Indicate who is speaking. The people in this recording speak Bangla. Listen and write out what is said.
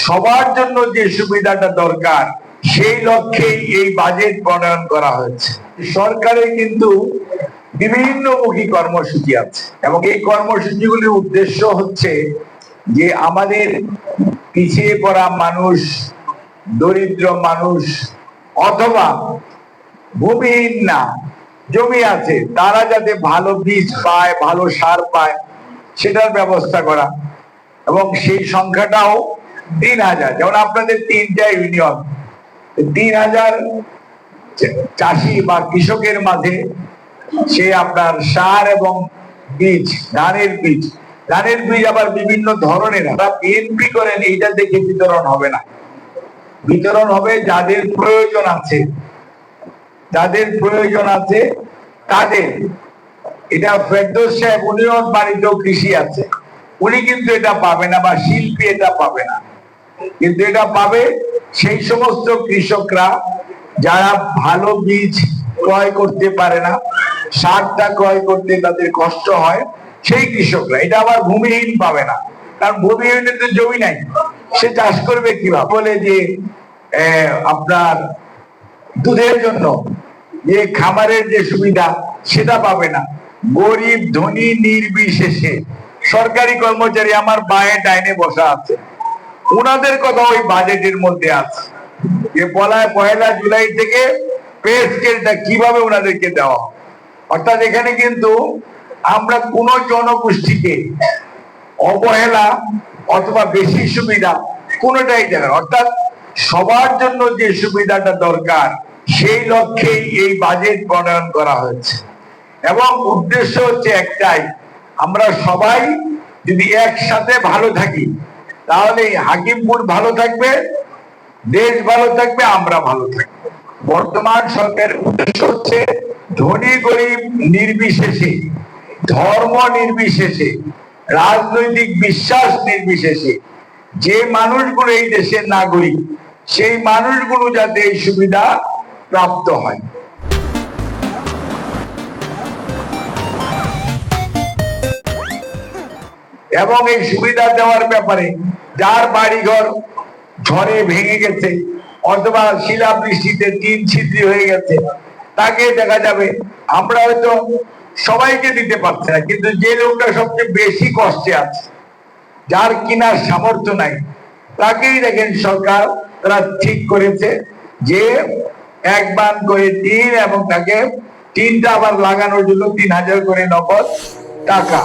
Speaker 1: সবার জন্য যে সুবিধাটা দরকার সেই লক্ষ্যেই এই বাজেট প্রণয়ন করা হয়েছে। সরকারের কিন্তু বিভিন্নমুখী কর্মসূচি আছে এবং এই কর্মসূচিগুলির উদ্দেশ্য হচ্ছে যে আমাদের পিছিয়ে পড়া মানুষ, দরিদ্র মানুষ অথবা ভূমিহীন না, জমি আছে, তারা যাতে ভালো বীজ পায়, ভালো সার পায় সেটার ব্যবস্থা করা। এবং সেই সংখ্যাটাও ৩,০০০, যেমন আপনাদের ৩টা ইউনিয়ন, ৩,০০০ চাষি বা কৃষকের মাঝে সে আপনার সার এবং বীজ, ধানের বীজ আবার বিভিন্ন ধরনের, বিএনপি করেন, এইটা দেখে বিতরণ হবে না। বিতরণ হবে যাদের প্রয়োজন আছে, তাদের। এটা ফেরদৌস সাহেব, উনিও বাড়িতেও কৃষি আছে, উনি কিন্তু এটা পাবে না, বা শিল্পী এটা পাবে না। কিন্তু এটা পাবে সেই সমস্ত কৃষকরা যারা ভালো বীজ ক্রয় করতে পারে না, সারটা ক্রয় করতে তাদের কষ্ট হয়, সেই কৃষকরা। এটা আবার ভূমিহীন পাবে না, কারণ ভূমিহীনের তো জমি নাই, সে চাষ করবে কিভাবে? বলে যে আপনার দুধের জন্য যে খামারের যে সুবিধা সেটা পাবে না। গরিব ধনী নির্বিশেষে সরকারি কর্মচারী আমার বায়ে ডাইনে বসা আছে, ওনাদের কথা ওই বাজেটের মধ্যে আছে যে পয়লা জুলাই থেকে পে স্কেলটা কিভাবে ওনাদেরকে দেওয়া। অর্থাৎ এখানে কিন্তু আমরা কোন জনগোষ্ঠীকে অবহেলা অথবা বেশি সুবিধা কোনটাই দেয় না। অর্থাৎ সবার জন্য যে সুবিধাটা দরকার সেই লক্ষ্যেই এই বাজেট প্রণয়ন করা হয়েছে। এবং উদ্দেশ্য হচ্ছে একটাই, আমরা সবাই যদি একসাথে ভালো থাকি তাহলে হাকিমপুর ভালো থাকবে, দেশ ভালো থাকবে, আমরা ভালো থাকবো। বর্তমান সরকারের উদ্দেশ্য হচ্ছে ধনী গরিব নির্বিশেষে, ধর্ম নির্বিশেষে, রাজনৈতিক বিশ্বাস নির্বিশেষে যে মানুষগুলো এই দেশের নাগরিক, সেই মানুষগুলো যাতে এই সুবিধা প্রাপ্ত হয়। এবং এই সুবিধা দেওয়ার ব্যাপারে যার বাড়িঘর ঝড়ে ভেঙে গেছে অথবা শিলাবৃষ্টিতে টিন ছিদ্রি হয়ে গেছে, তাকে দেখা যাবে, আমরা হয়তো সবাইকে দিতে পারছি না, কিন্তু যে লোকটা সবচেয়ে বেশি কষ্টে আছে, যার কিনার সামর্থ্য নাই, তাকেই দেখেন সরকার তারা ঠিক করেছে যে একবার করে টিন, এবং তাকে টিনটা আবার লাগানোর জন্য ৩,০০০ করে নগদ টাকা।